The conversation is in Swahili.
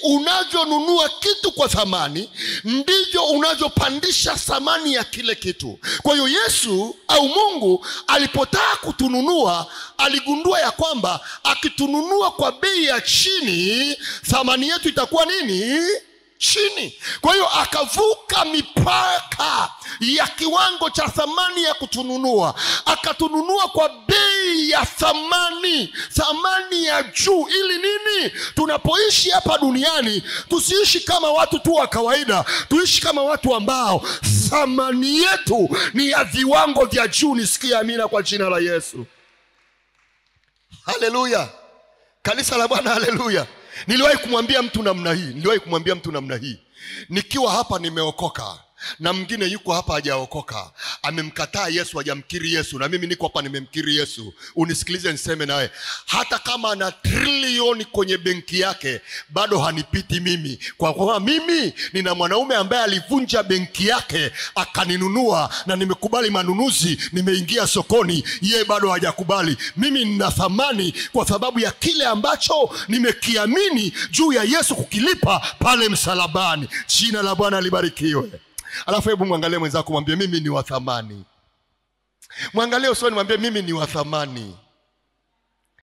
unavyonunua kitu kwa thamani ndivyo unavyopandisha thamani ya kile kitu. Kwa hiyo Yesu au Mungu alipotaka kutununua, aligundua ya kwamba akitununua kwa bei ya chini, thamani yetu itakuwa nini? Chini. Kwa hiyo akavuka mipaka ya kiwango cha thamani ya kutununua, akatununua kwa bei ya thamani ya juu. Ili nini? Tunapoishi hapa duniani tusiishi kama watu tu wa kawaida, tuishi kama watu ambao thamani yetu ni ya viwango vya juu. Nisikie amina kwa jina la Yesu. Haleluya. Kanisa la Bwana, haleluya. Niliwahi kumwambia mtu namna hii. Nikiwa hapa nimeokoka na mwingine yuko hapa hajaokoka, amemkataa Yesu, hajamkiri Yesu, na mimi niko hapa nimemkiri Yesu. Unisikilize niseme nawe, hata kama ana trilioni kwenye benki yake bado hanipiti mimi, kwa kuwa mimi nina mwanaume ambaye alivunja benki yake akaninunua, na nimekubali manunuzi, nimeingia sokoni, yeye bado hajakubali. Mimi nina thamani kwa sababu ya kile ambacho nimekiamini juu ya Yesu kukilipa pale msalabani. Jina la Bwana libarikiwe. Alafu hebu mwangalie mwenzako, mwambie mimi ni wa thamani. Mwangalie usoni, mwambie mimi ni wa thamani.